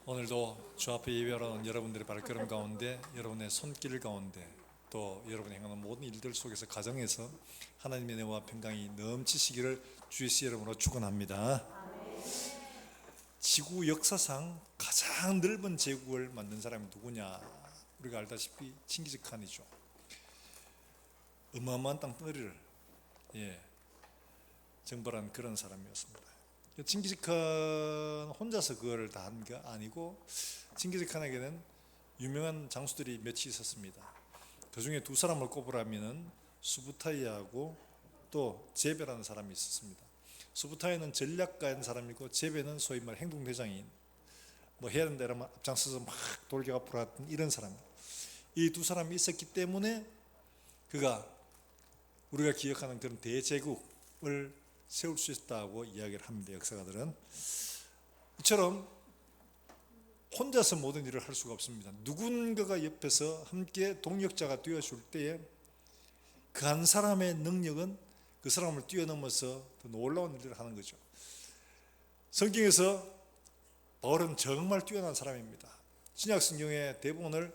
오늘도 주 앞에 예배하는 여러분들의 발걸음 가운데, 여러분의 손길 가운데, 또 여러분이 행하는 모든 일들 속에서, 가정에서 하나님의 은혜와 평강이 넘치시기를 주 예수 이름으로 축원합니다. 지구 역사상 가장 넓은 제국을 만든 사람이 누구냐? 우리가 알다시피 칭기즈칸이죠. 어마어마한 땅덩어리를 정벌한 그런 사람이었습니다. 칭기즈칸 혼자서 그걸 다 한 게 아니고, 칭기즈칸에게는 유명한 장수들이 몇이 있었습니다. 그 중에 두 사람을 꼽으라면 수부타이하고 또 제베라는 사람이 있었습니다. 수부타이는 전략가인 사람이고, 제베는 소위 말 행동대장인, 해야 된다 이러면 앞장서서 막 돌격 앞으로 갔던 이런 사람. 이 두 사람이 있었기 때문에 그가 우리가 기억하는 그런 대제국을 세울 수 있다고 이야기를 합니다. 역사가들은 이처럼 혼자서 모든 일을 할 수가 없습니다. 누군가가 옆에서 함께 동역자가 되어줄 때에 그 한 사람의 능력은 그 사람을 뛰어넘어서 더 놀라운 일을 하는 거죠. 성경에서 바울은 정말 뛰어난 사람입니다. 신약 성경의 대부분을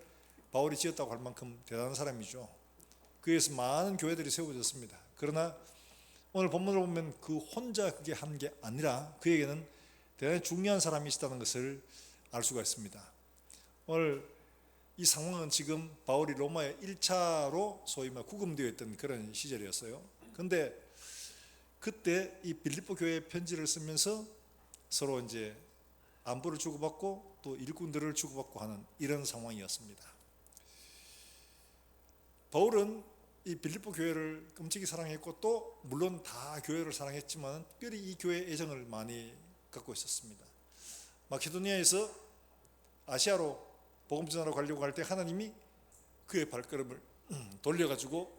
바울이 지었다고 할 만큼 대단한 사람이죠. 그에서 많은 교회들이 세워졌습니다. 그러나 오늘 본문을 보면 그 혼자 그게 한 게 아니라 그에게는 대단히 중요한 사람이 있다는 것을 알 수가 있습니다. 오늘 이 상황은 지금 바울이 로마에 1차로 소위 말 구금되어 있던 그런 시절이었어요. 그런데 그때 이 빌립보 교회에 편지를 쓰면서 서로 이제 안부를 주고받고 또 일꾼들을 주고받고 하는 이런 상황이었습니다. 바울은 이 빌립보 교회를 끔찍이 사랑했고, 또 물론 다 교회를 사랑했지만 특별히 이 교회에 애정을 많이 갖고 있었습니다. 마케도니아에서 아시아로 복음 전하러 가려고 할 때 하나님이 그의 발걸음을 돌려가지고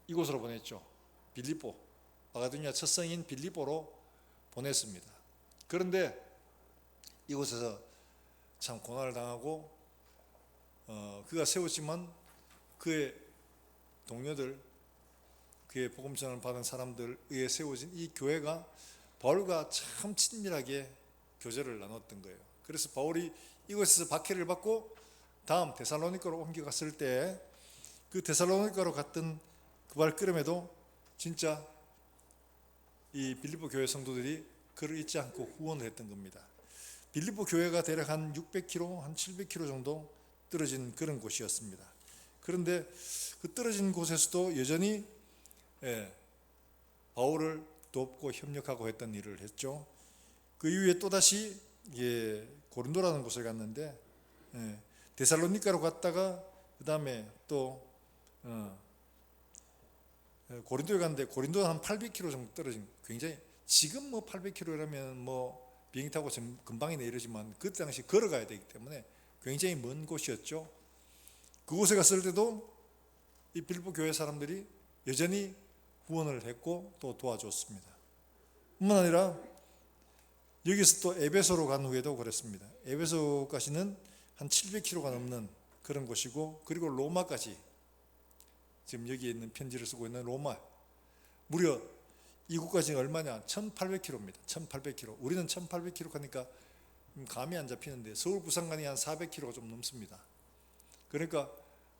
이곳으로 보냈죠. 빌립보, 마케도니아 첫 성인 빌립보로 보냈습니다. 그런데 이곳에서 참 고난을 당하고 그가 세웠지만 그의 동료들, 그의 복음 전을 받은 사람들에 의해 세워진 이 교회가 바울과 참 친밀하게 교제를 나눴던 거예요. 그래서 바울이 이곳에서 박해를 받고 다음 데살로니가로 옮겨갔을 때 그 데살로니가로 갔던 그 발걸음에도 진짜 이 빌립보 교회 성도들이 그를 잊지 않고 후원을 했던 겁니다. 빌립보 교회가 대략 한 600km, 한 700km 정도 떨어진 그런 곳이었습니다. 그런데 그 떨어진 곳에서도 여전히 바울을 돕고 협력하고 했던 일을 했죠. 그 이후에 또다시 고린도라는 곳을 갔는데 데살로니가로 갔다가 그 다음에 또 고린도에 갔는데, 고린도는 한 800km 정도 떨어진, 굉장히 지금 800km라면 비행기 타고 금방이네 이러지만 그때 당시 걸어가야 되기 때문에 굉장히 먼 곳이었죠. 그곳에 갔을 때도 이 빌립보 교회 사람들이 여전히 후원을 했고 또 도와줬습니다. 뿐만 아니라 여기서 또 에베소로 간 후에도 그랬습니다. 에베소까지는 한 700km가 넘는 그런 곳이고, 그리고 로마까지, 지금 여기에 있는 편지를 쓰고 있는 로마, 무려 이곳까지 얼마냐? 1800km입니다. 1800km. 우리는 1800km 가니까 감이 안 잡히는데 서울 부산간이 한 400km가 좀 넘습니다. 그러니까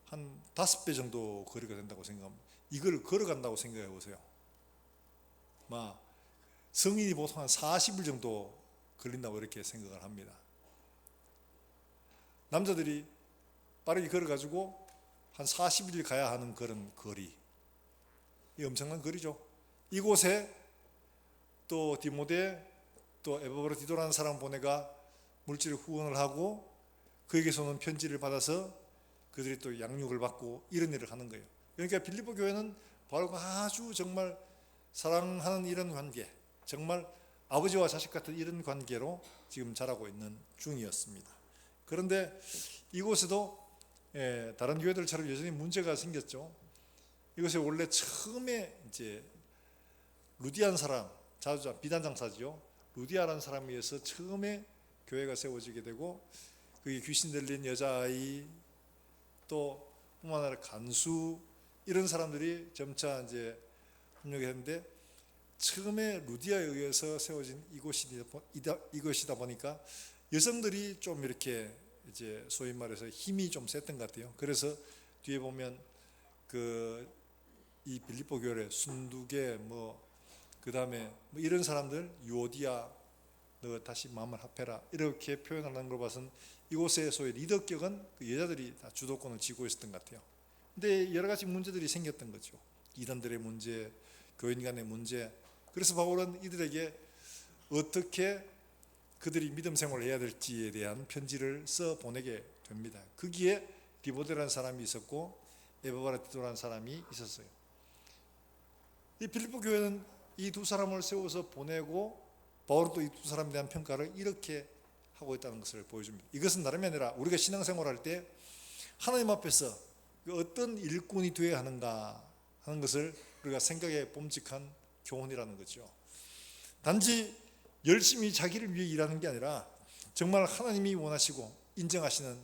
한 5배 정도 거리가 된다고 생각합니다. 이걸 걸어간다고 생각해 보세요. 성인이 보통 한 40일 정도 걸린다고 이렇게 생각을 합니다. 남자들이 빠르게 걸어가지고 한 40일 가야 하는 그런 거리, 이 엄청난 거리죠. 이곳에 또 디모데, 또 에바브로디도라는 사람 보내가 물질 후원을 하고, 거기에서는 편지를 받아서 그들이 또 양육을 받고 이런 일을 하는 거예요. 그러니까 빌립보 교회는 바울과 아주 정말 사랑하는 이런 관계, 정말 아버지와 자식 같은 이런 관계로 지금 자라고 있는 중이었습니다. 그런데 이곳에도 다른 교회들처럼 여전히 문제가 생겼죠. 이곳에 원래 처음에 이제 루디안 사람, 자주 비단장사죠. 루디아라는 사람에 의해서 처음에 교회가 세워지게 되고, 그게 귀신 들린 여자아이, 또 뿐만 아니라 간수, 이런 사람들이 점차 이제 협력했는데, 처음에 루디아에 의해서 세워진 이것이다 보니까 여성들이 좀 이렇게 이제 소위 말해서 힘이 좀 셌던 것 같아요. 그래서 뒤에 보면 이 빌립보 교회 순두계 그 다음에 이런 사람들 유오디아 너 다시 마음을 합해라 이렇게 표현하는 걸 봐서는 이곳의 소위 리더격은 그 여자들이 다 주도권을 쥐고 있었던 것 같아요. 근데 여러 가지 문제들이 생겼던 거죠. 이단들의 문제, 교인 간의 문제. 그래서 바울은 이들에게 어떻게 그들이 믿음 생활을 해야 될지에 대한 편지를 써 보내게 됩니다. 거기에 디모데라는 사람이 있었고 에바브라티도라는 사람이 있었어요. 이 빌립보 교회는 이 두 사람을 세워서 보내고 바울은 또 이 두 사람에 대한 평가를 이렇게 하고 있다는 것을 보여줍니다. 이것은 다름이 아니라 우리가 신앙생활할 때 하나님 앞에서 어떤 일꾼이 되어야 하는가 하는 것을 우리가 생각해 봄직한 교훈이라는 거죠. 단지 열심히 자기를 위해 일하는 게 아니라 정말 하나님이 원하시고 인정하시는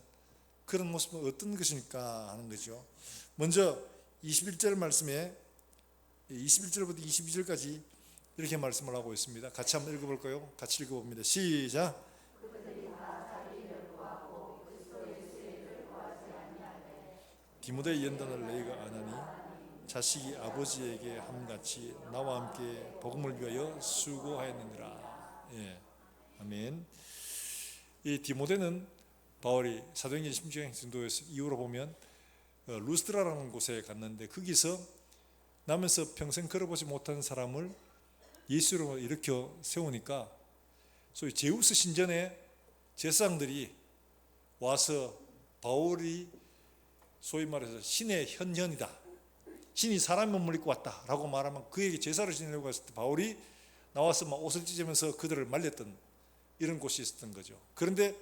그런 모습은 어떤 것일까 하는 거죠. 먼저 21절 말씀에 21절부터 22절까지 이렇게 말씀을 하고 있습니다. 같이 한번 읽어볼까요? 같이 읽어봅니다. 시작. 디모데의 연단을 너희가 아나니 자식이 아버지에게 함같이 나와 함께 복음을 위하여 수고하였느니라. 예, 아멘. 이 디모데는 바울이 사도행전 16장 전도에서 이후로 보면 루스드라라는 곳에 갔는데 거기서 나면서 평생 걸어보지 못한 사람을 예수로 일으켜 세우니까 소위 제우스 신전에 제사장들이 와서 바울이 소위 말해서 신의 현현이다, 신이 사람 몸을 입고 왔다라고 말하면 그에게 제사를 지내려고 했을 때 바울이 나와서 막 옷을 찢으면서 그들을 말렸던 이런 곳이 있었던 거죠. 그런데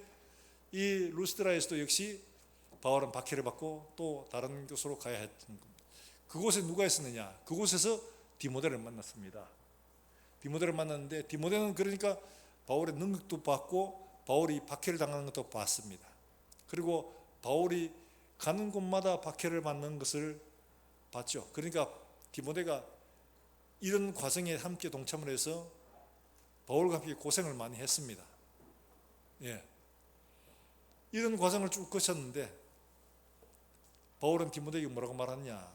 이 루스드라에서도 역시 바울은 박해를 받고 또 다른 곳으로 가야 했던 겁니다. 그곳에 누가 있었느냐? 그곳에서 디모데를 만났습니다. 디모데를 만났는데 디모데는 그러니까 바울의 능력도 봤고 바울이 박해를 당하는 것도 봤습니다. 그리고 바울이 가는 곳마다 박해를 받는 것을 봤죠. 그러니까 디모데가 이런 과정에 함께 동참을 해서 바울과 함께 고생을 많이 했습니다. 예. 이런 과정을 쭉 거쳤는데 바울은 디모데에게 뭐라고 말하냐?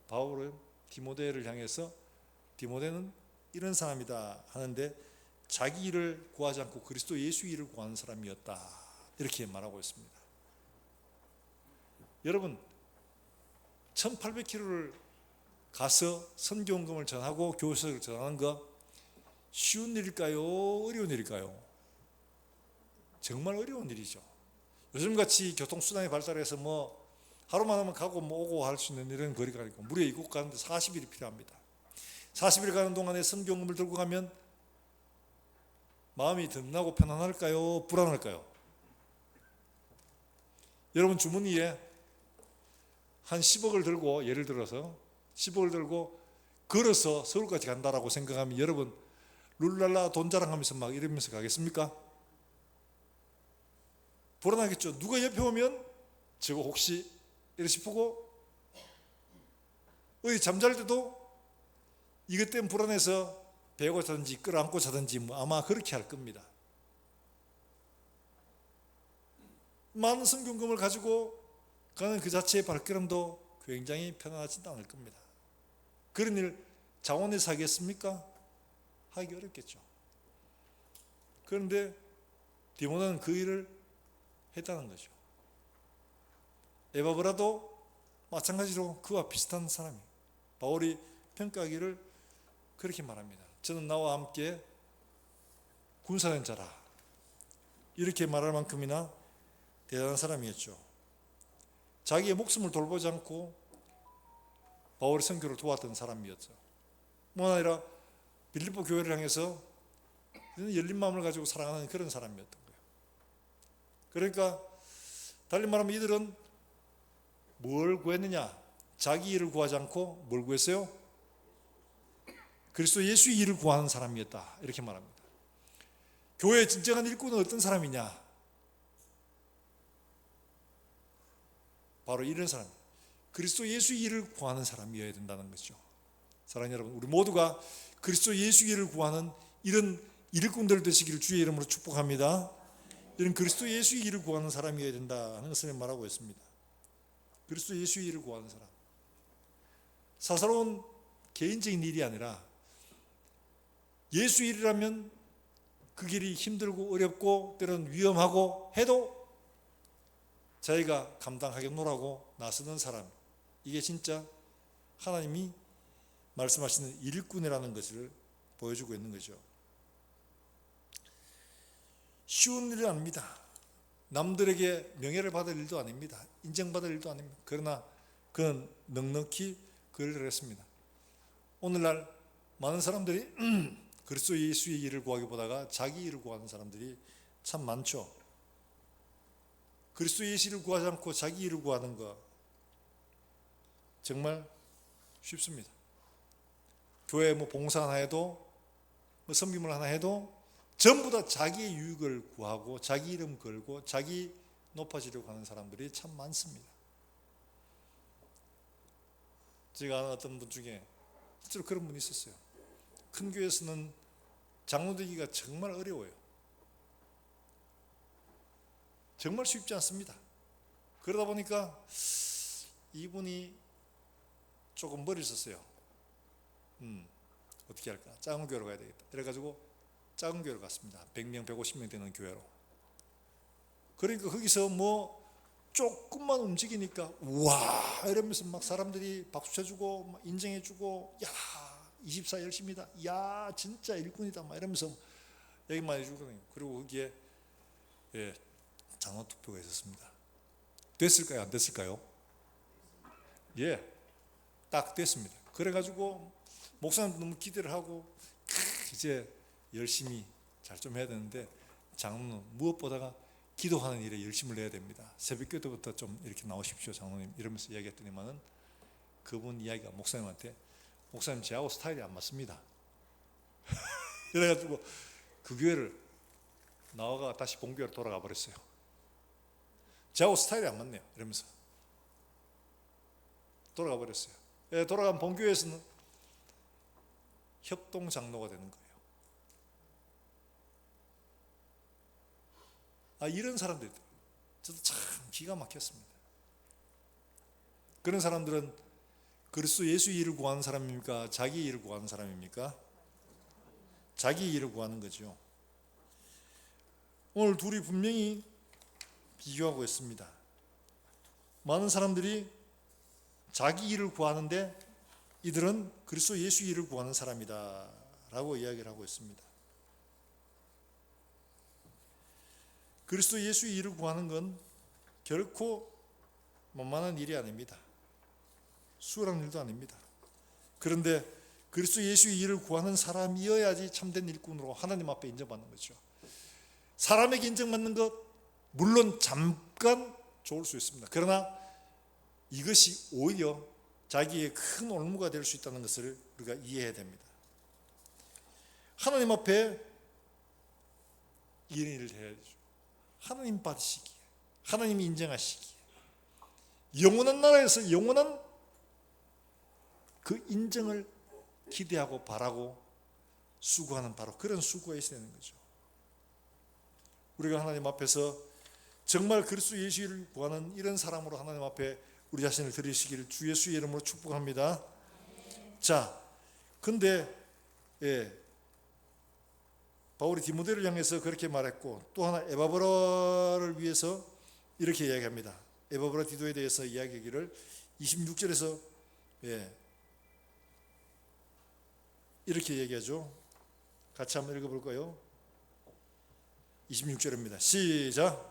바울은 디모데를 향해서 디모데는 이런 사람이다 하는데 자기 일을 구하지 않고 그리스도 예수 일을 구하는 사람이었다 이렇게 말하고 있습니다. 여러분 1800km를 가서 선교헌금을 전하고 교회석을 전하는 거 쉬운 일일까요? 어려운 일일까요? 정말 어려운 일이죠. 요즘같이 교통수단이 발달해서 하루만 하면 가고 오고 할 수 있는 이런 거리가 아니고 무려 이곳 가는데 40일이 필요합니다. 40일 가는 동안에 선교헌금을 들고 가면 마음이 든든하고 편안할까요? 불안할까요? 여러분 주머니에 한 10억을 들고 예를 들어서 10억을 들고 걸어서 서울까지 간다라고 생각하면 여러분 룰랄라 돈 자랑하면서 막 이러면서 가겠습니까? 불안하겠죠. 누가 옆에 오면 저거 혹시 이러 싶고 어디 잠잘 때도 이것 때문에 불안해서 베고 자든지 끌어안고 자든지 아마 그렇게 할 겁니다. 많은 선교금을 가지고 가는 그 자체의 발걸음도 굉장히 편안하지도 않을 겁니다. 그런 일 자원해서 하겠습니까? 하기 어렵겠죠. 그런데 디모데는 그 일을 했다는 거죠. 에바브라도 마찬가지로 그와 비슷한 사람이에요. 바울이 평가하기를 그렇게 말합니다. 저는 나와 함께 군사된 자라 이렇게 말할 만큼이나 대단한 사람이었죠. 자기의 목숨을 돌보지 않고 바울의 선교를 도왔던 사람이었죠. 뿐 아니라 빌립보 교회를 향해서 열린 마음을 가지고 사랑하는 그런 사람이었던 거예요. 그러니까 달리 말하면 이들은 뭘 구했느냐? 자기 일을 구하지 않고 뭘 구했어요? 그리스도 예수의 일을 구하는 사람이었다 이렇게 말합니다. 교회의 진정한 일꾼은 어떤 사람이냐? 바로 이런 사람, 그리스도 예수의 일을 구하는 사람이어야 된다는 거죠. 사랑하는 여러분, 우리 모두가 그리스도 예수 일을 구하는 이런 일꾼들 되시기를 주의 이름으로 축복합니다. 이런 그리스도 예수 일을 구하는 사람이어야 된다 하는 것을 말하고 있습니다. 그리스도 예수 일을 구하는 사람. 사사로운 개인적인 일이 아니라 예수 일이라면 그 길이 힘들고 어렵고 때로는 위험하고 해도 자기가 감당하겠노라고 나서는 사람, 이게 진짜 하나님이 말씀하시는 일꾼이라는 것을 보여주고 있는 거죠. 쉬운 일은 아닙니다. 남들에게 명예를 받을 일도 아닙니다. 인정받을 일도 아닙니다. 그러나 그는 넉넉히 그 일을 했습니다. 오늘날 많은 사람들이 그리스도 예수의 일을 구하기보다가 자기 일을 구하는 사람들이 참 많죠. 그리스도 예수를 구하지 않고 자기 일을 구하는 거 정말 쉽습니다. 교회 봉사 하나 해도 섬김을 하나 해도 전부 다 자기의 유익을 구하고 자기 이름 걸고 자기 높아지려고 하는 사람들이 참 많습니다. 제가 아는 어떤 분 중에 실제로 그런 분이 있었어요. 큰 교회에서는 장로 되기가 정말 어려워요. 정말 쉽지 않습니다. 그러다 보니까 이분이 조금 머리를 썼어요. 어떻게 할까? 작은 교회로 가야 되겠다. 그래가지고 작은 교회로 갔습니다. 100명, 150명 되는 교회로. 그러니까 거기서 조금만 움직이니까 우와 이러면서 막 사람들이 박수 쳐주고 막 인정해주고 야 24 열심이다. 야 진짜 일꾼이다. 막 이러면서 얘기만 해주거든요. 그리고 거기에 장로 투표가 있었습니다. 됐을까요? 안 됐을까요? 예, 딱 됐습니다. 그래가지고 목사님 너무 기대를 하고 이제 열심히 잘 좀 해야 되는데 장로는 무엇보다가 기도하는 일에 열심을 내야 됩니다. 새벽 기도부터 좀 이렇게 나오십시오 장로님 이러면서 이야기했더니만은 그분 이야기가 목사님한테 목사님 저하고 스타일이 안 맞습니다. 그래가지고 그 교회를 나와가 다시 본교회로 돌아가 버렸어요. 저하고 스타일이 안 맞네요 이러면서 돌아가 버렸어요. 돌아간 본교회에서는 협동 장로가 되는 거예요. 이런 사람들 저도 참 기가 막혔습니다. 그런 사람들은 그리스도 예수 일을 구하는 사람입니까? 자기 일을 구하는 사람입니까? 자기 일을 구하는 거죠. 오늘 둘이 분명히 비교하고 있습니다. 많은 사람들이 자기 일을 구하는데 이들은 그리스도 예수 일을 구하는 사람이다 라고 이야기를 하고 있습니다. 그리스도 예수 일을 구하는 건 결코 만만한 일이 아닙니다. 수월한 일도 아닙니다. 그런데 그리스도 예수 일을 구하는 사람이어야지 참된 일꾼으로 하나님 앞에 인정받는 거죠. 사람에게 인정받는 것 물론 잠깐 좋을 수 있습니다. 그러나 이것이 오히려 자기의 큰 올무가 될 수 있다는 것을 우리가 이해해야 됩니다. 하나님 앞에 이런 일을 해야죠. 하나님 받으시기에, 하나님이 인정하시기에, 영원한 나라에서 영원한 그 인정을 기대하고 바라고 수고하는 바로 그런 수고가 있어야 되는 거죠. 우리가 하나님 앞에서 정말 그리스도 예수를 구하는 이런 사람으로 하나님 앞에 우리 자신을 드리시기를 주 예수의 이름으로 축복합니다. 자, 근데 바울이 디모데를 향해서 그렇게 말했고 또 하나 에바브라를 위해서 이렇게 이야기합니다. 에바브라 디도에 대해서 이야기하기를 26절에서 이렇게 얘기하죠. 같이 한번 읽어볼까요? 26절입니다. 시작.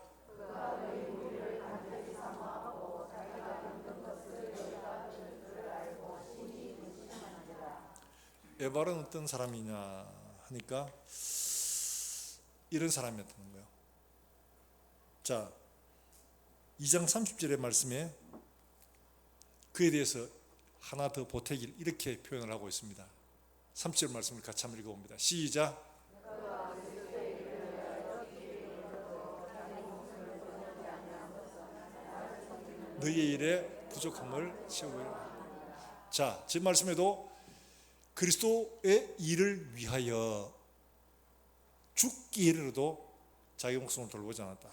에바는 어떤 사람이냐 하니까 이런 사람이었다는 거예요. 자, 2장 30절의 말씀에 그에 대해서 하나 더 보태기를 이렇게 표현을 하고 있습니다. 30절 말씀을 같이 한번 읽어봅니다. 시작. 너희의 일에 부족함을 채우리라. 자, 지금 말씀에도 그리스도의 일을 위하여 죽기 이르러도 자기 목숨을 돌보지 않았다.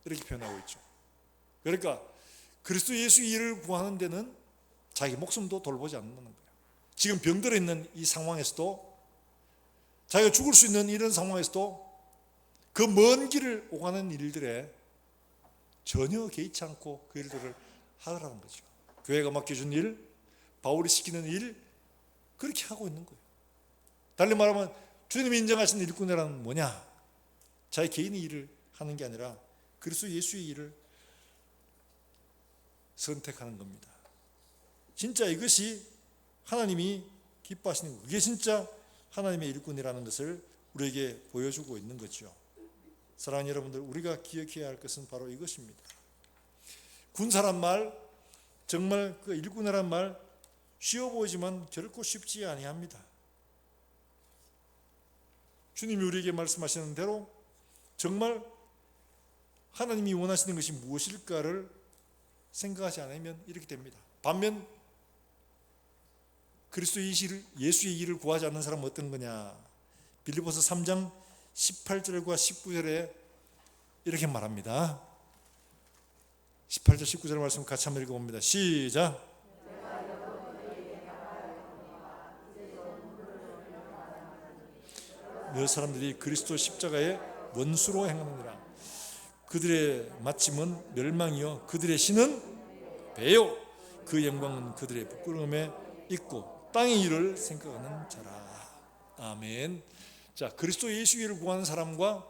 이렇게 표현하고 있죠. 그러니까 그리스도 예수 일을 구하는 데는 자기 목숨도 돌보지 않는다는 거예요. 지금 병들어 있는 이 상황에서도, 자기가 죽을 수 있는 이런 상황에서도 그 먼 길을 오가는 일들에 전혀 개의치 않고 그 일들을 하더라는 거죠. 교회가 맡겨준 일, 바울이 시키는 일, 그렇게 하고 있는 거예요. 달리 말하면 주님이 인정하신 일꾼이란 뭐냐? 자기 개인의 일을 하는 게 아니라 그리스도 예수의 일을 선택하는 겁니다. 진짜 이것이 하나님이 기뻐하시는 것, 그게 진짜 하나님의 일꾼이라는 것을 우리에게 보여주고 있는 거죠. 사랑하는 여러분들, 우리가 기억해야 할 것은 바로 이것입니다. 군사란 말, 정말 그 일꾼이란 말 쉬워 보이지만 결코 쉽지 아니합니다. 주님이 우리에게 말씀하시는 대로 정말 하나님이 원하시는 것이 무엇일까를 생각하지 않으면 이렇게 됩니다. 반면 그리스도 예수의 일을 구하지 않는 사람은 어떤 거냐? 빌립보서 3장 18절과 19절에 이렇게 말합니다. 18절 19절 말씀 같이 한번 읽어봅니다. 시작. 너 사람들이 그리스도 십자가의 원수로 행하느니라. 그들의 마침은 멸망이요 그들의 신은 배요 그 영광은 그들의 부끄러움에 있고 땅의 일을 생각하는 자라. 아멘. 자, 그리스도 예수 일을 구하는 사람과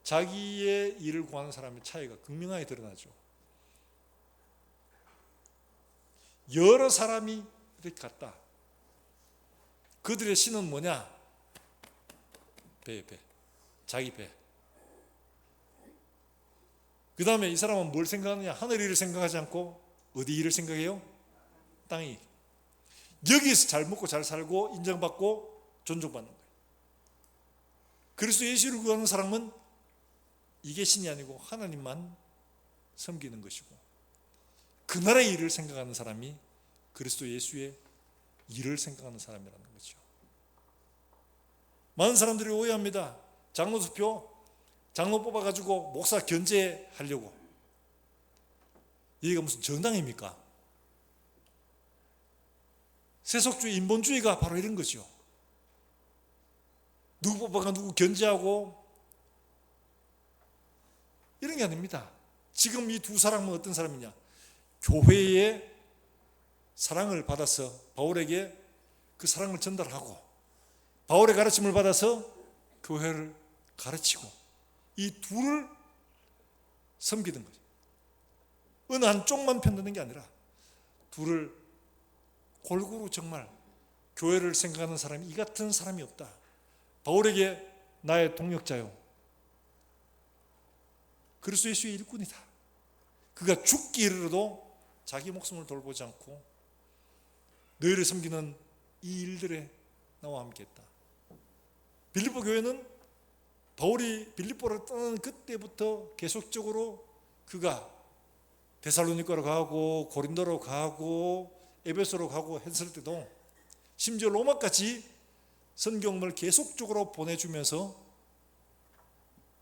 자기의 일을 구하는 사람의 차이가 극명하게 드러나죠. 여러 사람이 이렇게 갔다. 그들의 신은 뭐냐? 배. 자기 배. 그 다음에 이 사람은 뭘 생각하느냐? 하늘 일을 생각하지 않고 어디 일을 생각해요? 땅이. 여기서 잘 먹고 잘 살고 인정받고 존중받는 거예요. 그리스도 예수를 구하는 사람은 이게 신이 아니고 하나님만 섬기는 것이고, 그 나라의 일을 생각하는 사람이 그리스도 예수의 일을 생각하는 사람이라는 거죠. 많은 사람들이 오해합니다. 장로 투표, 장로 뽑아가지고 목사 견제하려고. 여기가 무슨 정당입니까? 세속주의, 인본주의가 바로 이런 거죠. 누구 뽑아가 누구 견제하고 이런 게 아닙니다. 지금 이 두 사람은 어떤 사람이냐? 교회의 사랑을 받아서 바울에게 그 사랑을 전달하고 바울의 가르침을 받아서 교회를 가르치고 이 둘을 섬기는 거죠. 어느 한쪽만 편드는 게 아니라 둘을 골고루 정말 교회를 생각하는 사람이 이 같은 사람이 없다. 바울에게 나의 동역자요. 그리스도 예수의 일꾼이다. 그가 죽기 이르러도 자기 목숨을 돌보지 않고 너희를 섬기는 이 일들에 나와 함께했다. 빌립보 교회는 바울이 빌립보를 떠나는 그때부터 계속적으로 그가 데살로니가로 가고 고린도로 가고 에베소로 가고 했을 때도 심지어 로마까지 선교를 계속적으로 보내주면서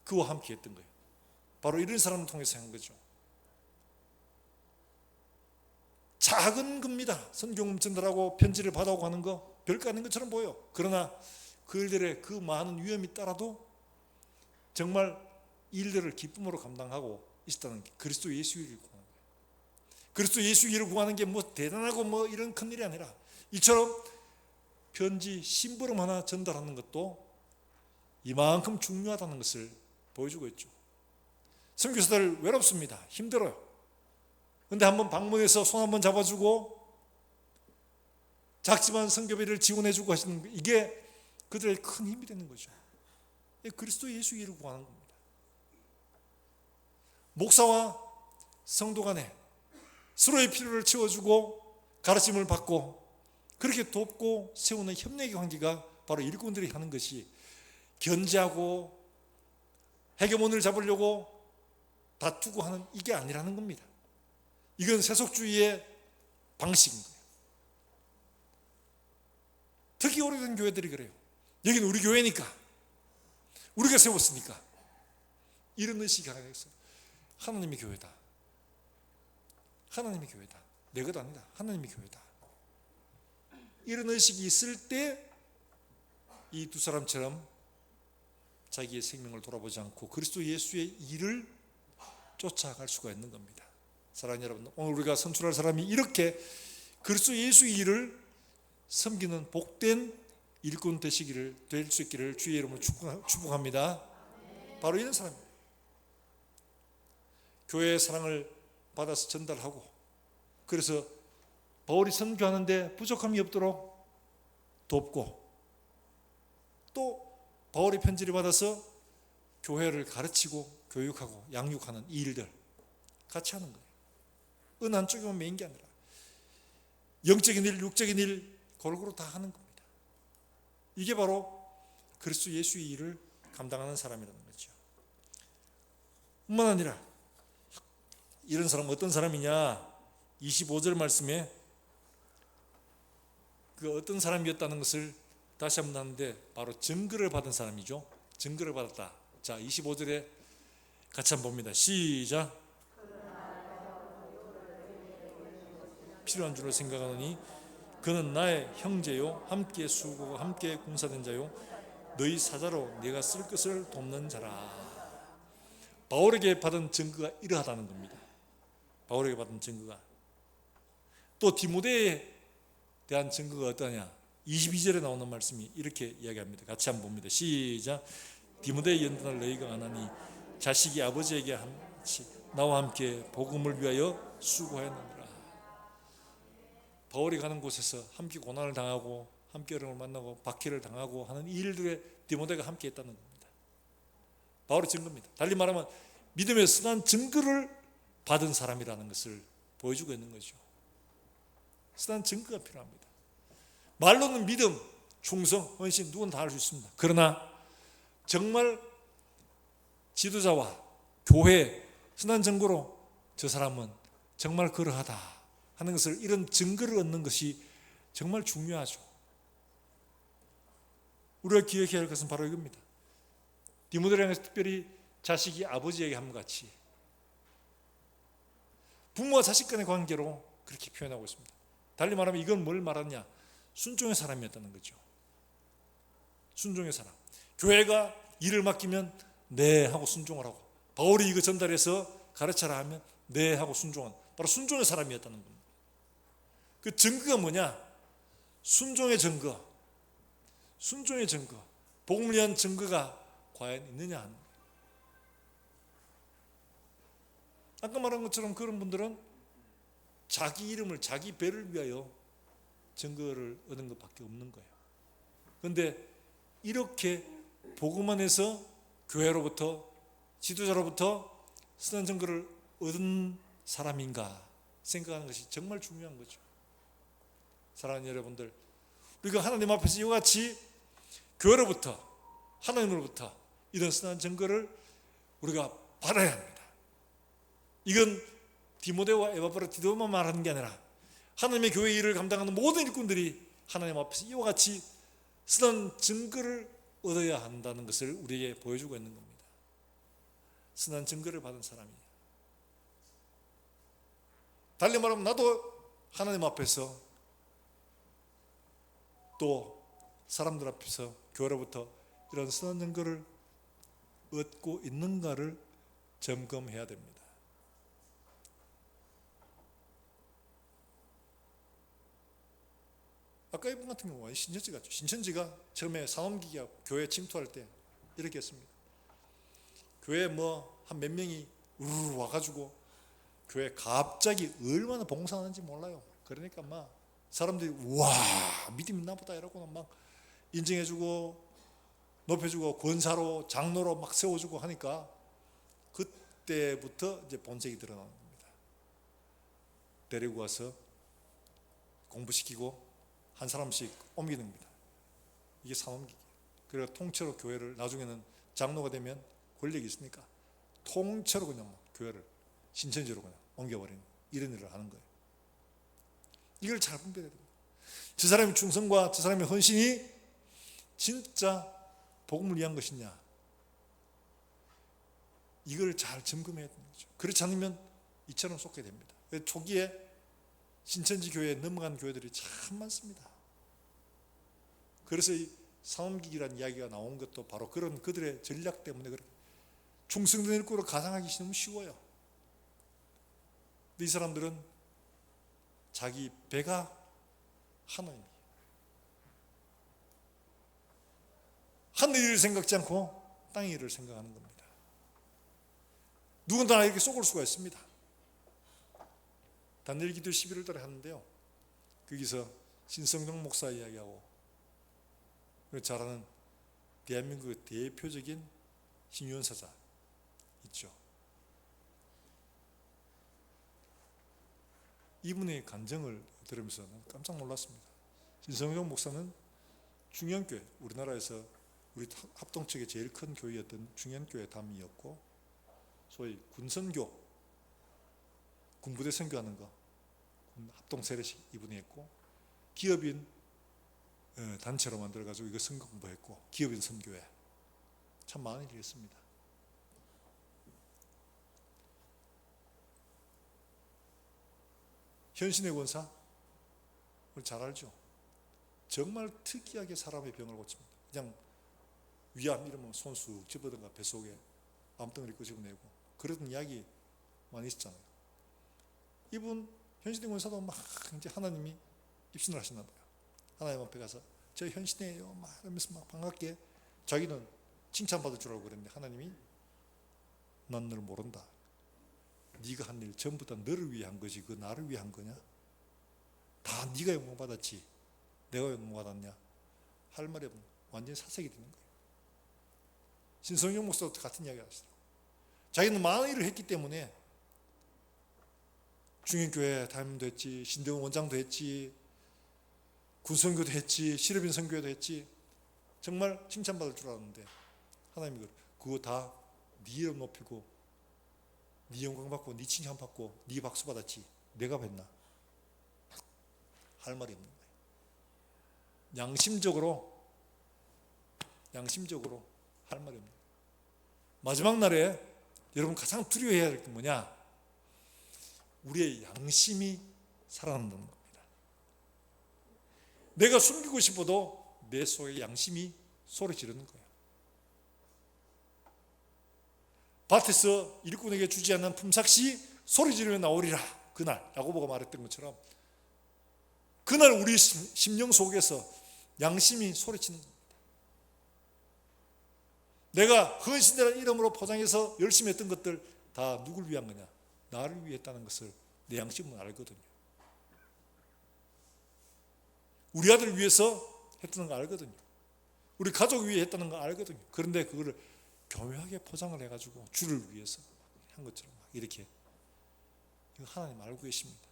그와 함께 했던 거예요. 바로 이런 사람을 통해서 한 거죠. 작은 겁니다. 선교금 전달하고 편지를 받아오고 하는 거 별거 아닌 것처럼 보여. 그러나 그 일들의 그 많은 위험이 따라도 정말 일들을 기쁨으로 감당하고 있었다는 게 그리스도 예수 일을 구하는 거예요. 그리스도 예수 일을 구하는 게 뭐 대단하고 뭐 이런 큰 일이 아니라 이처럼 편지 심부름 하나 전달하는 것도 이만큼 중요하다는 것을 보여주고 있죠. 선교사들 외롭습니다. 힘들어요. 그런데 한번 방문해서 손 한번 잡아주고 작지만 선교비를 지원해주고 하시는 거, 이게 그들의 큰 힘이 되는 거죠. 그리스도 예수 일을 구하는 겁니다. 목사와 성도 간에 서로의 필요를 채워주고 가르침을 받고 그렇게 돕고 세우는 협력의 관계가 바로 일꾼들이 하는 것이 견제하고 헤게몬을 잡으려고 다투고 하는 이게 아니라는 겁니다. 이건 세속주의의 방식인 거예요. 특히 오래된 교회들이 그래요. 여기는 우리 교회니까, 우리가 세웠으니까. 이런 의식이 하나 있어요. 하나님의 교회다. 하나님의 교회다. 내 것 아니다. 하나님의 교회다. 이런 의식이 있을 때 이 두 사람처럼 자기의 생명을 돌아보지 않고 그리스도 예수의 일을 쫓아갈 수가 있는 겁니다. 사랑하는 여러분, 오늘 우리가 선출할 사람이 이렇게 그리스도 예수의 일을 섬기는 복된 일꾼 되시기를, 될 수 있기를 주의 이름으로 축복합니다. 바로 이런 사람입니다. 교회의 사랑을 받아서 전달하고, 그래서 바울이 선교하는데 부족함이 없도록 돕고, 또 바울이 편지를 받아서 교회를 가르치고 교육하고 양육하는 이 일들 같이 하는 거예요. 은 한쪽에만 메인 게 아니라 영적인 일, 육적인 일 골고루 다 하는 겁니다. 이게 바로 그리스도 예수의 일을 감당하는 사람이라는 거죠. 뿐만 아니라 이런 사람은 어떤 사람이냐, 25절 말씀에 그 어떤 사람이었다는 것을 다시 한번 하는데, 바로 증거를 받은 사람이죠. 증거를 받았다. 자, 25절에 같이 한번 봅니다. 시작. 필요한 줄로 생각하노니 그는 나의 형제요, 함께 수고하고 함께 공사된 자요, 너희 사자로 내가 쓸 것을 돕는 자라. 바울에게 받은 증거가 이러하다는 겁니다. 바울에게 받은 증거가. 또 디모데에 대한 증거가 어떠냐, 22절에 나오는 말씀이 이렇게 이야기합니다. 같이 한번 봅니다. 시작. 디모데의 연단을 너희가 안 하니 자식이 아버지에게 함께 나와 함께 복음을 위하여 수고하였느니라. 바울이 가는 곳에서 함께 고난을 당하고 함께 어려움을 만나고 박해를 당하고 하는 이 일들에 디모데가 함께 했다는 겁니다. 바울의 증거입니다. 달리 말하면 믿음의 선한 증거를 받은 사람이라는 것을 보여주고 있는 거죠. 선한 증거가 필요합니다. 말로는 믿음, 충성, 헌신 누구나 다 할 수 있습니다. 그러나 정말 지도자와 교회 선한 증거로 저 사람은 정말 그러하다 하는 것을, 이런 증거를 얻는 것이 정말 중요하죠. 우리가 기억해야 할 것은 바로 이겁니다. 디모데를 향해서 특별히 자식이 아버지에게 함과 같이 부모와 자식 간의 관계로 그렇게 표현하고 있습니다. 달리 말하면 이건 뭘 말하냐, 순종의 사람이었다는 거죠. 순종의 사람. 교회가 일을 맡기면 네 하고 순종을 하고, 바울이 이거 전달해서 가르쳐라 하면 네 하고 순종한, 바로 순종의 사람이었다는 겁니다. 그 증거가 뭐냐? 순종의 증거. 순종의 증거. 복음을 위한 증거가 과연 있느냐 하는 거예요. 아까 말한 것처럼 그런 분들은 자기 이름을, 자기 배를 위하여 증거를 얻은 것밖에 없는 거예요. 그런데 이렇게 복음 안에서 교회로부터, 지도자로부터 선한 증거를 얻은 사람인가 생각하는 것이 정말 중요한 거죠. 사랑하는 여러분들, 우리가 하나님 앞에서 이와 같이 교회로부터, 하나님으로부터 이런 선한 증거를 우리가 받아야 합니다. 이건 디모데와 에바브라티도만 말하는 게 아니라 하나님의 교회 일을 감당하는 모든 일꾼들이 하나님 앞에서 이와 같이 선한 증거를 얻어야 한다는 것을 우리에게 보여주고 있는 겁니다. 선한 증거를 받은 사람이에요. 달리 말하면 나도 하나님 앞에서 또 사람들 앞에서 교회로부터 이런 선한 증거를 얻고 있는가를 점검해야 됩니다. 아까 이분 같은 경우는 신천지 같죠. 신천지가 처음에 산업기기가 교회 침투할 때 이렇게 했습니다. 교회 한 몇 명이 우르르 와가지고 교회 갑자기 얼마나 봉사하는지 몰라요. 그러니까 막 사람들이 와 믿음 있나 보다 이러고 막 인정해주고 높여주고 권사로 장로로 막 세워주고 하니까 그때부터 이제 본색이 드러나는 겁니다. 데리고 와서 공부시키고 한 사람씩 옮기는 겁니다. 이게 산옮기기. 그래서 통째로 교회를, 나중에는 장로가 되면 권력이 있으니까 통째로 그냥 교회를 신천지로 그냥 옮겨버리는 이런 일을 하는 거예요. 이걸 잘 분별해야 됩니다. 저 사람의 충성과 저 사람의 헌신이 진짜 복음을 위한 것이냐, 이걸 잘 점검해야 되는 거죠. 그렇지 않으면 이처럼 쏟게 됩니다. 초기에 신천지 교회에 넘어간 교회들이 참 많습니다. 그래서 이 사원기기라는 이야기가 나온 것도 바로 그런 그들의 전략 때문에 그렇게 충성된 일꾼으로 가상하기 너무 쉬워요. 근데 이 사람들은 자기 배가 하나님이에요. 하늘 일을 생각지 않고 땅의 일을 생각하는 겁니다. 누군가나 이렇게 속을 수가 있습니다. 다니엘 기도 11월 달에 하는데요, 거기서 신성동 목사 이야기하고 잘 아는 대한민국의 대표적인 신유언사자 있죠. 이분의 간증을 들으면서 깜짝 놀랐습니다. 신성동 목사는 중현교회, 우리나라에서 우리 합동측의 제일 큰 교회였던 중현교회 담임이었고, 소위 군선교, 군부대 선교하는 거 합동세례식 이분이 했고, 기업인 단체로 만들어가지고 이거 선거 공부했고, 기업인 선교회 참 많은 일을 했습니다. 현신의 권사 잘 알죠? 정말 특이하게 사람의 병을 고칩니다. 그냥 위암 이러면 손수 집어든가 뱃속에 암덩어리 끄집어내고 그런 이야기 많이 있었잖아요. 이분 현신의 권사도 막 이제 하나님이 입신을 하셨나 봐요. 하나님 앞에 가서 저 현신이에요 막 이러면서 막 반갑게, 자기는 칭찬받을 줄 알고 그랬는데 하나님이 난 널 모른다. 네가 한 일 전부 다 너를 위해 한 거지 그 나를 위해 한 거냐? 다 네가 영광 받았지 내가 영광 받았냐? 할 말이 없는, 완전히 사색이 되는 거예요. 신성용 목사도 같은 이야기 하시더라고요. 자기는 많은 일을 했기 때문에 중인교회 담임도 했지, 신대원 원장도 했지, 군선교도 했지, 실업인 선교회도 했지, 정말 칭찬받을 줄 알았는데 하나님이 그거 다 네 이름 높이고 네 영광 받고 네 칭찬 받고 네 박수 받았지 내가 했나? 할 말이 없는 거예요. 양심적으로 할 말이 없는 거예요. 마지막 날에 여러분 가장 두려워해야 될 게 뭐냐? 우리의 양심이 살아난다는 겁니다. 내가 숨기고 싶어도 내 속에 양심이 소리 지르는 거예요. 밭에서 일꾼에게 주지 않는 품삯이 소리 지르며 나오리라. 그날 야고보가 말했던 것처럼 그날 우리 심령 속에서 양심이 소리치는 겁니다. 내가 헌신이라는 이름으로 포장해서 열심히 했던 것들 다 누굴 위한 거냐? 나를 위해 했다는 것을 내 양심은 알거든요. 우리 아들 위해서 했다는 거 알거든요. 우리 가족 위해 했다는 거 알거든요. 그런데 그거를 교묘하게 포장을 해가지고 주를 위해서 한 것처럼 막 이렇게, 이거 하나님 알고 계십니다.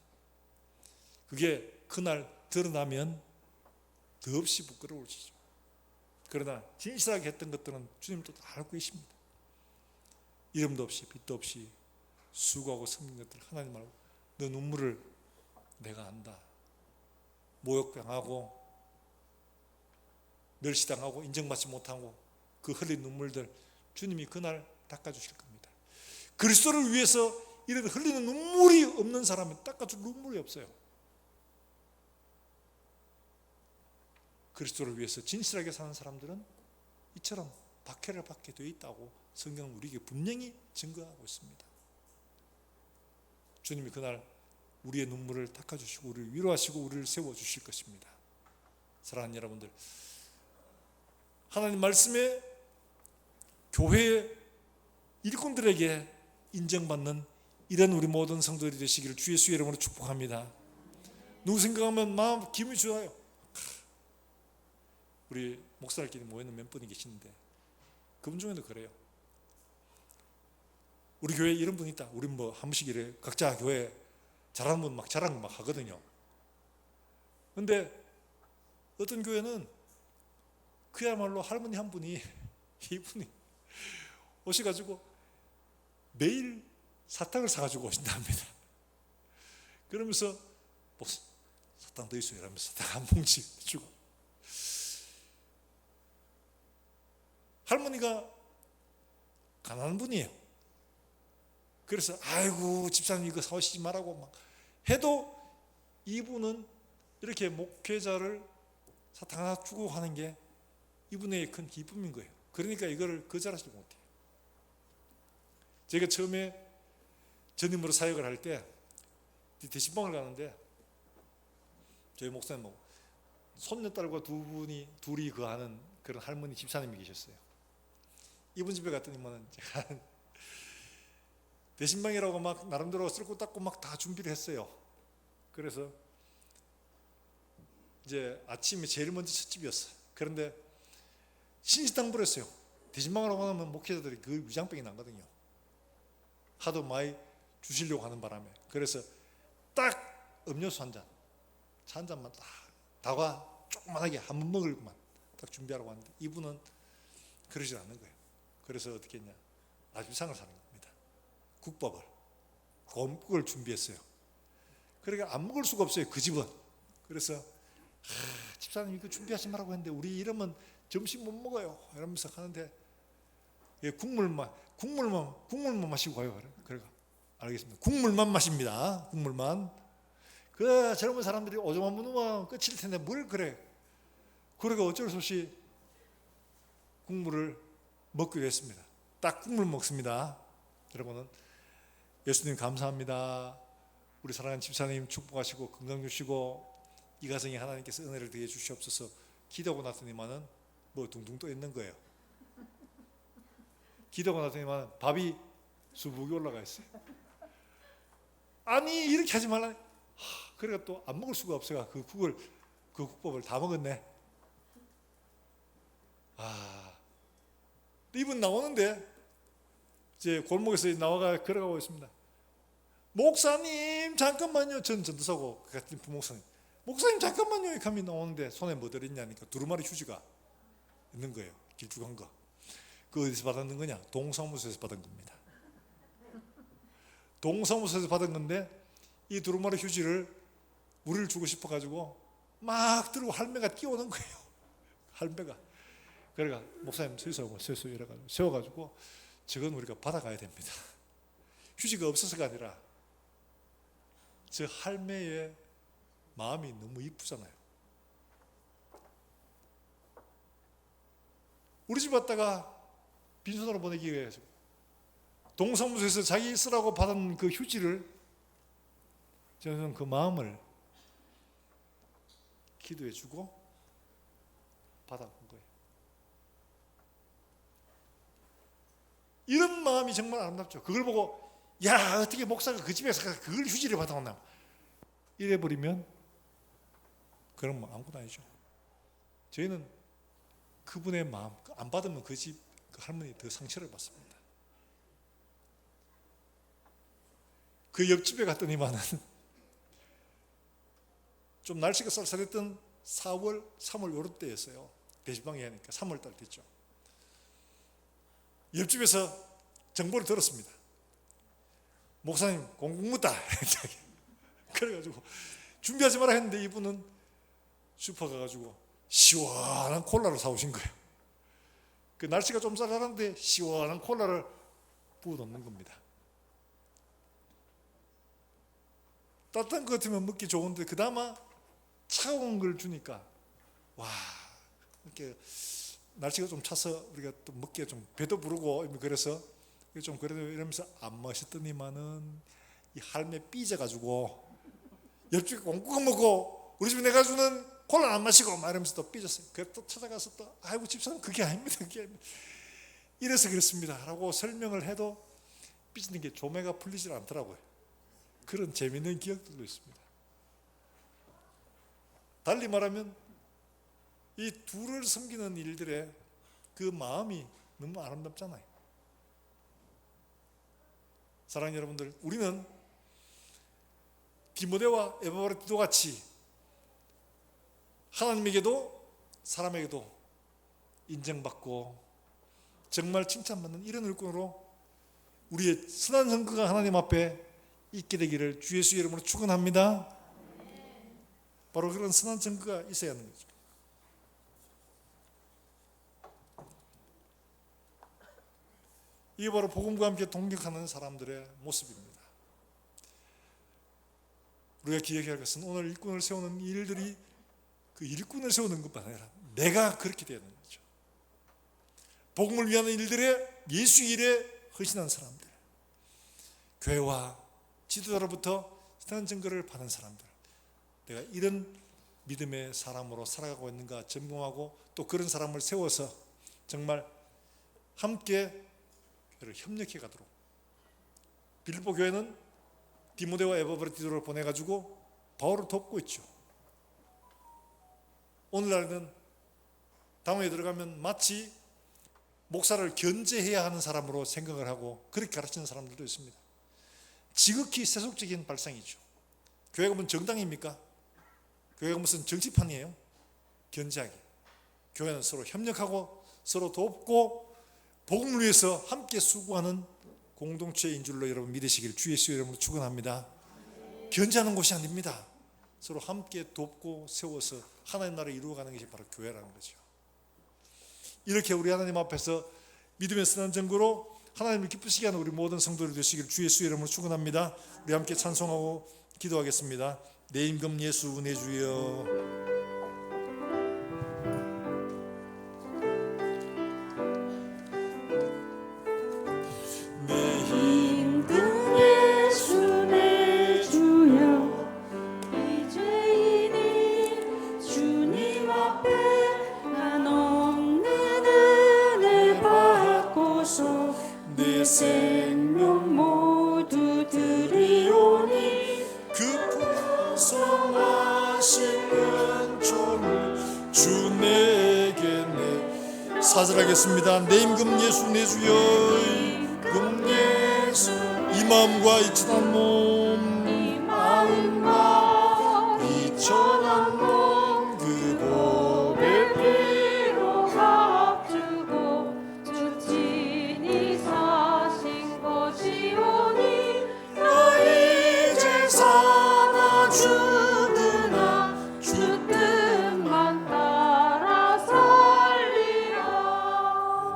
그게 그날 드러나면 더없이 부끄러워지죠. 그러나 진실하게 했던 것들은 주님도 다 알고 계십니다. 이름도 없이 빛도 없이 수고하고 섬긴 것들 하나님 알고, 너 눈물을 내가 안다. 모욕당하고 멸시당하고 인정받지 못하고 그 흘린 눈물들 주님이 그날 닦아주실 겁니다. 그리스도를 위해서 이런 흘리는 눈물이 없는 사람은 닦아줄 눈물이 없어요. 그리스도를 위해서 진실하게 사는 사람들은 이처럼 박해를 받게 되어 있다고 성경은 우리에게 분명히 증거하고 있습니다. 주님이 그날 우리의 눈물을 닦아주시고 우리를 위로하시고 우리를 세워주실 것입니다. 사랑하는 여러분들, 하나님 말씀에 교회의 일꾼들에게 인정받는 이런 우리 모든 성도들이 되시기를 주 예수의 이름으로 축복합니다. 누구 생각하면 마음 기분이 좋아요. 우리 목사들끼리 모여있는 몇 분이 계시는데 그분 중에도 그래요. 우리 교회에 이런 분이 있다. 우리 뭐 한 번씩 이래 각자 교회 잘하는 분 막 자랑 막 하거든요. 근데 어떤 교회는 그야말로 할머니 한 분이 이분이 오셔가지고 매일 사탕을 사가지고 오신답니다. 그러면서 사탕 더 있어요 이러면서 딱 한 뭉치 주고. 할머니가 가난한 분이에요. 그래서 아이고 집사님 이거 사오시지 말라고 막 해도 이분은 이렇게 목회자를 사탕 하나 주고 하는 게 이분의 큰 기쁨인 거예요. 그러니까 이거를 거절하지 못해요. 제가 처음에 전임으로 사역을 할 때 대신방을 가는데 저희 목사님 손녀딸과 둘이 거하는 그런 할머니 집사님이 계셨어요. 이분 집에 갔더니만 제가 대신방이라고 막 나름대로 쓸고 닦고 막 다 준비를 했어요. 그래서 이제 아침에 제일 먼저 첫 집이었어요. 그런데 신신당부했어요. 대신방이라고 하면 목회자들이 그 위장병이 나거든요. 하도 많이 주시려고 하는 바람에. 그래서 딱 음료수 한 잔, 차 한 잔만 딱 다과 조그만하게 한 번 먹을만 딱 준비하라고 하는데 이분은 그러지 않는 거예요. 그래서 어떻게 했냐, 아주 이상을 사는 겁니다. 국밥을, 곰국을 준비했어요. 그러니까 안 먹을 수가 없어요, 그 집은. 그래서 집사님 이거 준비하지 말라고 했는데 우리 이러면 점심 못 먹어요 이러면서 하는데 국물만 마시고 가요. 그래가 알겠습니다. 국물만 마십니다. 국물만. 그 젊은 사람들이 오줌 한 번 누면 끝일 텐데 뭘 그래. 그러니까 어쩔 수 없이 국물을 먹기로 했습니다. 딱 국물 먹습니다. 여러분은 예수님 감사합니다. 우리 사랑하는 집사님 축복하시고 건강 주시고 이 가정에 하나님께서 은혜를 더해 주시옵소서 기도하고 났더니만은 뭐 둥둥 떠 있는 거예요. 기도하고 났더니만 밥이 수북이 올라가 있어요. 아니 이렇게 하지 말라. 그러니까 또 안 먹을 수가 없어요. 그 국밥을 다 먹었네. 이분 나오는데 이제 골목에서 나와가 걸어가고 있습니다. 목사님 잠깐만요. 전 전도사고 그 같은 부목사님. 목사님 잠깐만요. 이렇게 하면 나오는데 손에 뭐 들었냐니까 두루마리 휴지가 있는 거예요. 길쭉한 거. 그 어디서 받았는 거냐? 동사무소에서 받은 겁니다. 동사무소에서 받은 건데 이 두루마리 휴지를 우리를 주고 싶어가지고 막 들고 할매가 끼워오는 거예요. 할매가. 그러니까 목사님 서서 이래가지고 세워가지고 저건 우리가 받아가야 됩니다. 휴지가 없어서가 아니라 저 할매의 마음이 너무 이쁘잖아요. 우리 집 왔다가 빈손으로 보내기 위해서 동사무소에서 자기 쓰라고 받은 그 휴지를 저는 그 마음을 기도해 주고 받아온 거예요. 이런 마음이 정말 아름답죠. 그걸 보고 야 어떻게 목사가 그 집에서 그걸 휴지를 받아왔나 이래버리면 그런 뭐 아무것도 아니죠. 저희는 그분의 마음 안 받으면 그 집 그 할머니 더 상처를 받습니다. 그 옆집에 갔더니만은 좀 날씨가 쌀쌀했던 4월, 3월 요럴 때였어요. 대지방에 하니까 3월 달 됐죠. 옆집에서 정보를 들었습니다. 목사님 공국 묻다. 그래가지고 준비하지 마라 했는데 이분은 슈퍼 가가지고 시원한 콜라를 사오신 거예요. 그 날씨가 좀 쌀쌀한데 시원한 콜라를 부어 놓는 겁니다. 따뜻한 것 같으면 먹기 좋은데 그나마 차가운 걸 주니까 와 이렇게 날씨가 좀 차서 우리가 또 먹기에 좀 배도 부르고 그래서 좀 그래도 이러면서 안 마셨더니만은 이 할매 삐져가지고 옆집에 공국 먹고 우리 집에 내가 주는 콜라 안 마시고 막 이러면서 또 삐졌어요. 그래서 또 찾아가서 또 아이고 집사님 그게 아닙니다. 그게 아닙니다. 이래서 그렇습니다 라고 설명을 해도 삐지는 게 조매가 풀리질 않더라고요. 그런 재미있는 기억들도 있습니다. 달리 말하면 이 둘을 섬기는 일들의 그 마음이 너무 아름답잖아요. 사랑하는 여러분들, 우리는 디모데와 에바브라도 같이 하나님에게도 사람에게도 인정받고 정말 칭찬받는 이런 일꾼으로 우리의 선한 성과가 하나님 앞에 있게 되기를 주 예수 이름으로 축원합니다. 바로 그런 선한 증거가 있어야 하는 거죠. 이게 바로 복음과 함께 동력하는 사람들의 모습입니다. 우리가 기억해야 할 것은 오늘 일꾼을 세우는 일들이 그 일꾼을 세우는 것만 아니라 내가 그렇게 되는 거죠. 복음을 위한 일들에 예수 일에 헌신한 사람들, 교회와 지도자로부터 선한 증거를 받은 사람들, 내가 이런 믿음의 사람으로 살아가고 있는가 점검하고 또 그런 사람을 세워서 정말 함께 교회를 협력해 가도록, 빌립보 교회는 디모데와 에바브라티도를 보내가지고 바울을 돕고 있죠. 오늘날은 당회에 들어가면 마치 목사를 견제해야 하는 사람으로 생각을 하고 그렇게 가르치는 사람들도 있습니다. 지극히 세속적인 발상이죠. 교회가 무슨 정당입니까? 교회가 무슨 정치판이에요? 견제하기. 교회는 서로 협력하고 서로 돕고 복음을 위해서 함께 수고하는 공동체인 줄로 여러분 믿으시길 주 예수의 이름으로 축원합니다. 견제하는 곳이 아닙니다. 서로 함께 돕고 세워서 하나님 나라를 이루어가는 것이 바로 교회라는 거죠. 이렇게 우리 하나님 앞에서 믿음의 선한 증거로 하나님을 기쁘시게 하는 우리 모든 성도들 되시길 주 예수의 이름으로 축원합니다. 우리 함께 찬송하고 기도하겠습니다. 내 임금 예수 내 주여. 생명 모두 드리오니 그 풍성하신 은총을 주 내게 내 사절하겠습니다. 내 임금 예수 내 주여. 임금 예수 이 마음과 이 천한 몸, 이 마음과 이 천한 몸 그 보배 피로 합주고 주 친히 사신 것이오니 나 이제 사나 죽으나 주 뜻만 따라 살리라.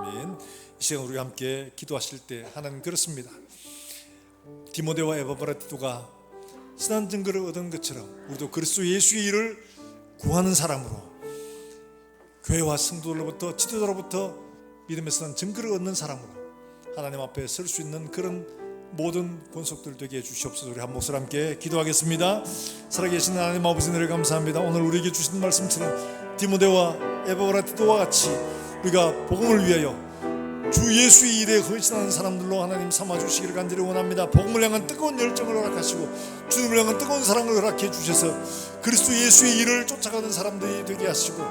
아멘. 이 시간 우리 함께 기도하실 때 하나님 그렇습니다. 디모데와 에바브라티도가 선한 증거를 얻은 것처럼 우리도 그리스도 예수의 일을 구하는 사람으로 교회와 성도들로부터 지도자로부터 믿음의 선한 증거를 얻는 사람으로 하나님 앞에 설 수 있는 그런 모든 권속들 되게 해주시옵소서. 우리 한 목소리 함께 기도하겠습니다. 살아계신 하나님 아버지 은혜를 감사합니다. 오늘 우리에게 주신 말씀처럼 디모데와 에바브라티도와 같이 우리가 복음을 위하여 주 예수의 일에 헌신하는 사람들로 하나님 삼아주시기를 간절히 원합니다. 복음을 향한 뜨거운 열정을 허락하시고 주님을 향한 뜨거운 사랑을 허락해 주셔서 그리스도 예수의 일을 쫓아가는 사람들이 되게 하시고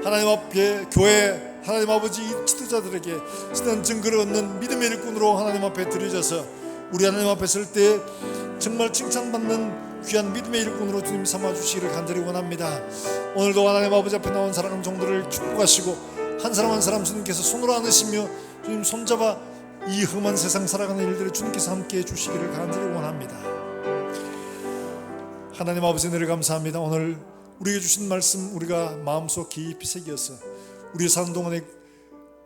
하나님 앞에 교회 하나님 아버지 지도자들에게 선한 증거를 얻는 믿음의 일꾼으로 하나님 앞에 드려져서 우리 하나님 앞에 설 때 정말 칭찬받는 귀한 믿음의 일꾼으로 주님 삼아주시기를 간절히 원합니다. 오늘도 하나님 아버지 앞에 나온 사랑하는 종들을 축복하시고 한 사람 한 사람 주님께서 손으로 안으시며 주님 손잡아 이 험한 세상 살아가는 일들을 주님께서 함께 해주시기를 간절히 원합니다. 하나님 아버지 은혜를 감사합니다. 오늘 우리에게 주신 말씀 우리가 마음속 깊이 새겨서 우리 사는 동안에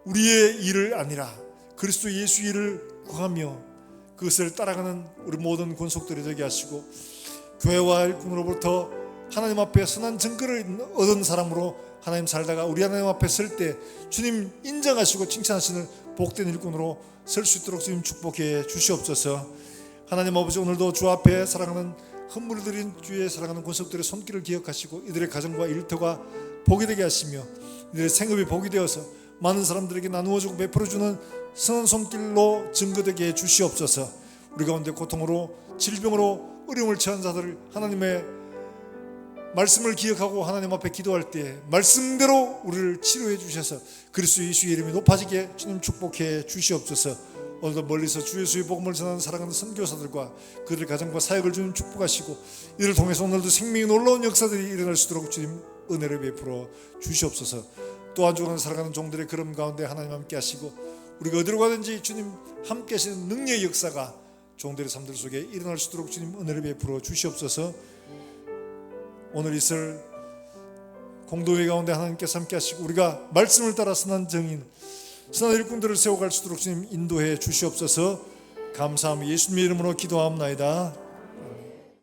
우리의 일을 아니라 그리스도 예수 일을 구하며 그것을 따라가는 우리 모든 권속들이 되게 하시고 교회와 일꾼으로부터 하나님 앞에 선한 증거를 얻은 사람으로 하나님 살다가 우리 하나님 앞에 설 때 주님 인정하시고 칭찬하시는 복된 일꾼으로 설 수 있도록 주님 축복해 주시옵소서. 하나님 아버지 오늘도 주 앞에 사랑하는 헌물을 드린 주의 사랑하는 권속들의 손길을 기억하시고 이들의 가정과 일터가 복이 되게 하시며 이들의 생업이 복이 되어서 많은 사람들에게 나누어주고 베풀어주는 선한 손길로 증거되게 해 주시옵소서. 우리 가운데 고통으로 질병으로 어려움을 처한 자들을 하나님의 말씀을 기억하고 하나님 앞에 기도할 때 말씀대로 우리를 치료해 주셔서 그리스도 예수의 이름이 높아지게 주님 축복해 주시옵소서. 오늘도 멀리서 주 예수의 복음을 전하는 사랑하는 선교사들과 그들의 가정과 사역을 주님 축복하시고 이를 통해서 오늘도 생명이 놀라운 역사들이 일어날 수 있도록 주님 은혜를 베풀어 주시옵소서. 또 한 주간 살아가는 종들의 걸음 가운데 하나님 함께 하시고 우리가 어디로 가든지 주님 함께 하시는 능력의 역사가 종들의 삶들 속에 일어날 수 있도록 주님 은혜를 베풀어 주시옵소서. 오늘 이슬 공동회 가운데 하나님께서 함께 하시고 우리가 말씀을 따라 선한 증인, 선한 일꾼들을 세워갈 수 있도록 주님 인도해 주시옵소서. 감사하며 예수님의 이름으로 기도하옵나이다.